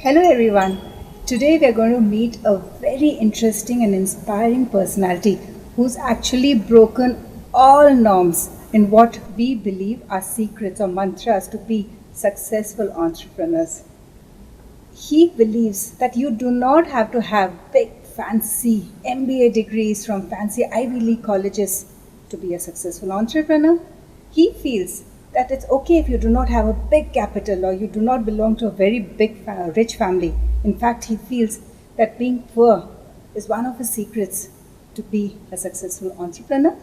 Hello everyone. Today we are going to meet a very interesting and inspiring personality who's actually broken all norms in what we believe are secrets or mantras to be successful entrepreneurs. He believes that you do not have to have big fancy MBA degrees from fancy Ivy League colleges to be a successful entrepreneur. He feels that it's okay if you do not have a big capital or you do not belong to a very rich family. In fact, he feels that being poor is one of the secrets to be a successful entrepreneur.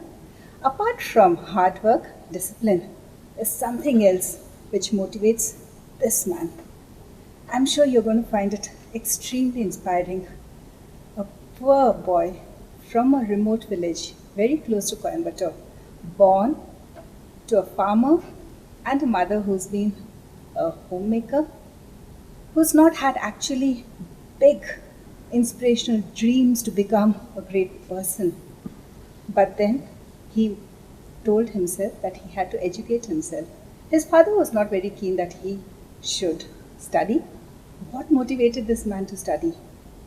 Apart from hard work, discipline is something else which motivates this man. I'm sure you're going to find it extremely inspiring. A poor boy from a remote village very close to Coimbatore, born to a farmer and a mother who's been a homemaker, who's not had actually big inspirational dreams to become a great person. But then he told himself that he had to educate himself. His father was not very keen that he should study. What motivated this man to study?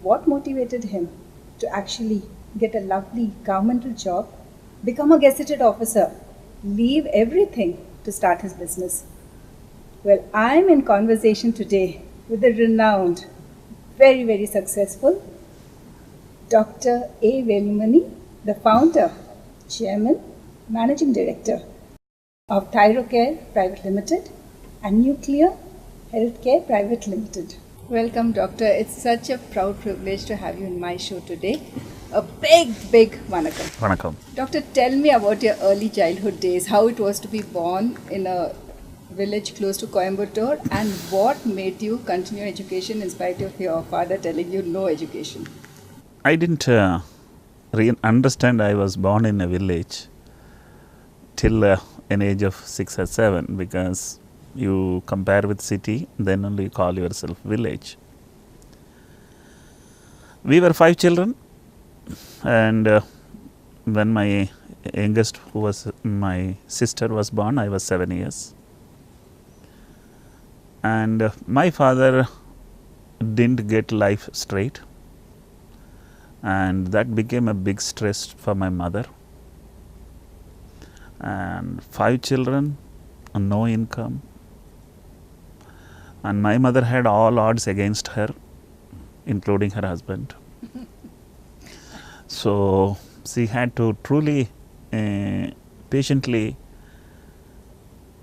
What motivated him to actually get a lovely governmental job, become a gazetted officer, leave everything to start his business? Well, I'm in conversation today with the renowned, very, very successful Dr. A. Velumani, the founder, chairman, managing director of Thyrocare Private Limited and Nuclear Healthcare Private Limited. Welcome, Doctor. It's such a proud privilege to have you in my show today. A big vanakkam. Vanakkam. Doctor, tell me about your early childhood days, how it was to be born in a village close to Coimbatore, and what made you continue education in spite of your father telling you no education. I didn't understand I was born in a village till an age of 6 or 7, because you compare with city, then only you call yourself village. We were 5 children, and when my youngest, who was my sister, was born, I was 7 years. And my father didn't get life straight, and that became a big stress for my mother. And 5 children, no income, and my mother had all odds against her, including her husband. So she had to truly patiently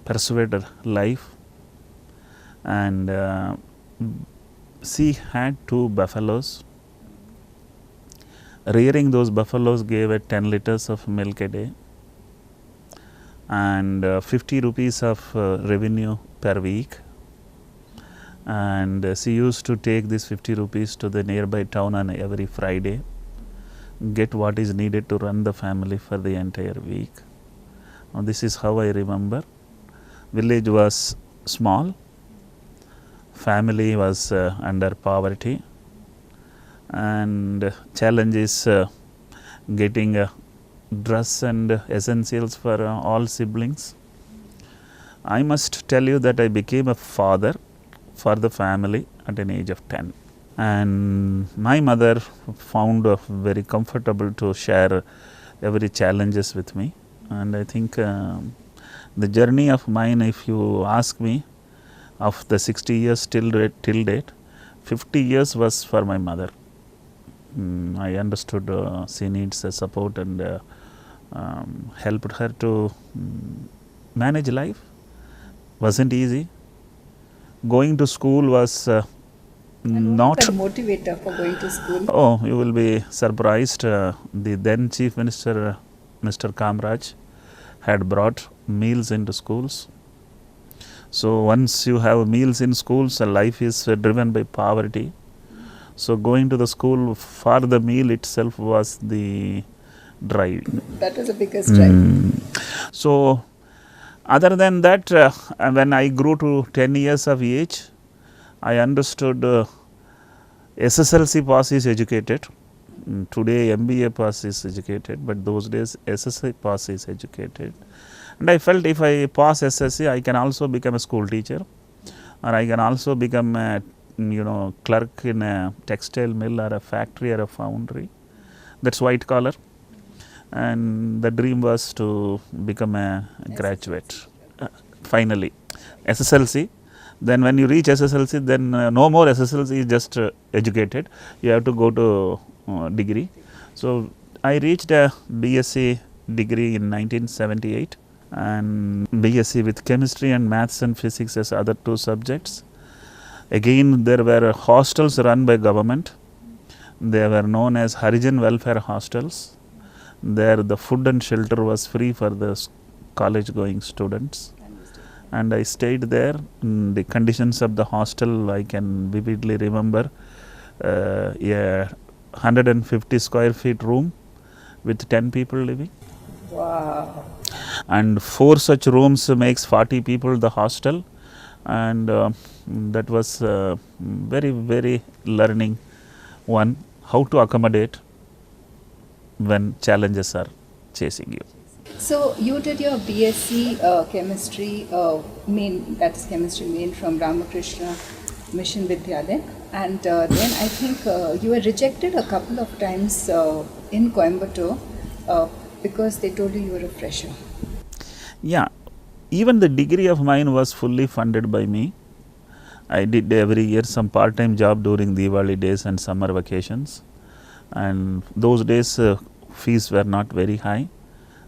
persuade her life, and she had 2 buffaloes. Rearing those buffaloes gave her 10 liters of milk a day and 50 rupees of revenue per week. And she used to take this 50 rupees to the nearby town on every Friday, get what is needed to run the family for the entire week. Now, this is how I remember. Village was small, family was under poverty, and challenge is getting dress and essentials for all siblings. I must tell you that I became a father for the family at an age of 10. And my mother found very comfortable to share every challenges with me. And I think the journey of mine, if you ask me, of the 60 years till date, 50 years was for my mother. I understood she needs support and helped her to manage life. Wasn't easy. Going to school was not the motivator for going to school. Oh, you will be surprised. The then Chief Minister, Mr. Kamraj, had brought meals into schools. So once you have meals in schools, life is driven by poverty. So going to the school for the meal itself was the drive. That was the biggest drive. So other than that, when I grew to 10 years of age, I understood SSLC pass is educated. Today MBA pass is educated, but those days SSLC pass is educated. And I felt if I pass SSC, I can also become a school teacher, or I can also become a clerk in a textile mill or a factory or a foundry. That's white collar. And the dream was to become a graduate. Finally, SSLC. Then when you reach SSLC, then no more SSLC, just educated. You have to go to degree. So I reached a BSc degree in 1978 and BSc with chemistry and maths and physics as other two subjects. Again, there were hostels run by government. They were known as Harijan welfare hostels. There the food and shelter was free for the college going students. And I stayed there. The conditions of the hostel I can vividly remember. A 150 square feet room with 10 people living. Wow. And 4 such rooms makes 40 people the hostel. And that was very, very learning one, how to accommodate when challenges are chasing you. So you did your BSc chemistry main, that's chemistry main from Ramakrishna Mission Vidyalaya, and then I think you were rejected a couple of times in Coimbatore because they told you were a fresher. Yeah, even the degree of mine was fully funded by me. I did every year some part-time job during Diwali days and summer vacations, and those days fees were not very high.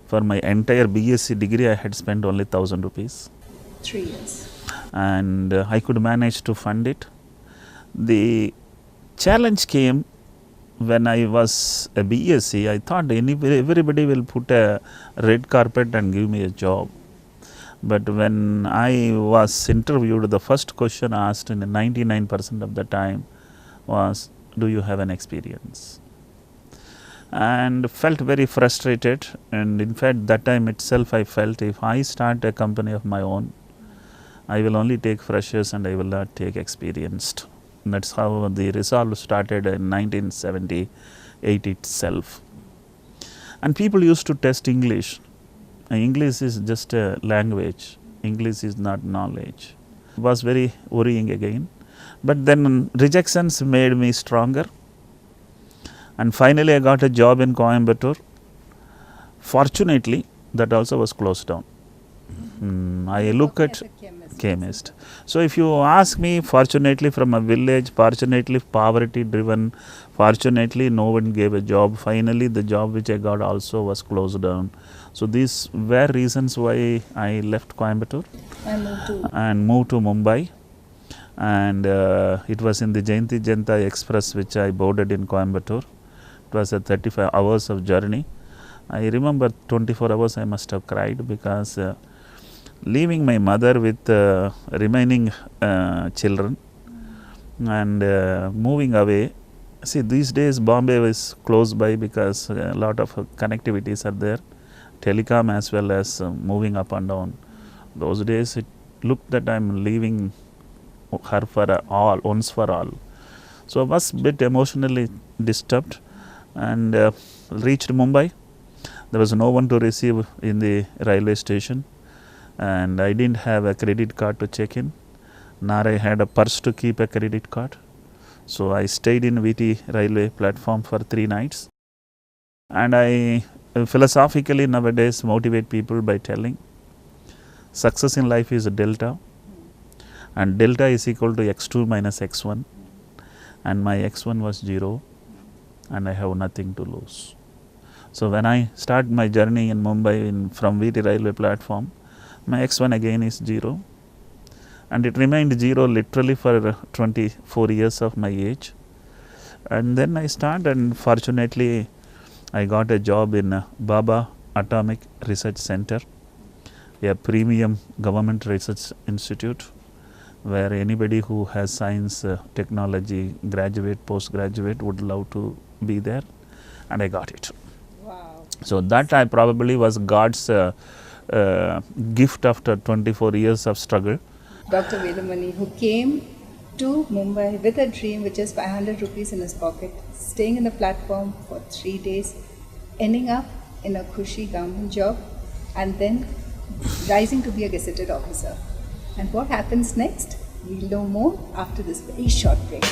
For my entire BSc degree, I had spent only 1,000 rupees. 3 years. And I could manage to fund it. The challenge came when I was a BSc. I thought everybody will put a red carpet and give me a job. But when I was interviewed, the first question asked in 99% of the time was, do you have an experience? And felt very frustrated, and in fact that time itself I felt if I start a company of my own, I will only take freshers and I will not take experienced. And that's how the resolve started in 1978 itself. And people used to test English. English is just a language, English is not knowledge. It was very worrying again, but then rejections made me stronger. And finally, I got a job in Coimbatore. Fortunately, that also was closed down. I look at chemist. So, if you ask me, fortunately, from a village, fortunately, poverty driven, fortunately, no one gave a job. Finally, the job which I got also was closed down. So, these were reasons why I left Coimbatore and moved to Mumbai. And it was in the Jayanti Janata Express which I boarded in Coimbatore. It was a 35 hours of journey. I remember 24 hours I must have cried because leaving my mother with remaining children and moving away. See, these days Bombay is close by because a lot of connectivities are there, telecom as well as moving up and down. Those days it looked that I am leaving her for all, once for all. So I was a bit emotionally disturbed and reached Mumbai. There was no one to receive in the railway station, and I didn't have a credit card to check in, nor I had a purse to keep a credit card. So I stayed in VT railway platform for 3 nights, and I philosophically nowadays motivate people by telling success in life is a delta, and delta is equal to x2 minus x1, and my x1 was 0 and I have nothing to lose. So when I start my journey in Mumbai from VT railway platform, my x1 again is 0, and it remained 0 literally for 24 years of my age. And then I started, and fortunately I got a job in Baba Atomic Research Center, a premium government research institute where anybody who has science, technology, graduate, postgraduate would love to be there, and I got it. Wow. So that I probably was God's gift after 24 years of struggle. Dr. Velumani, who came to Mumbai with a dream with just 500 rupees in his pocket, staying in the platform for 3 days, ending up in a cushy government job, and then rising to be a gazetted officer. And what happens next? We'll know more after this very short break.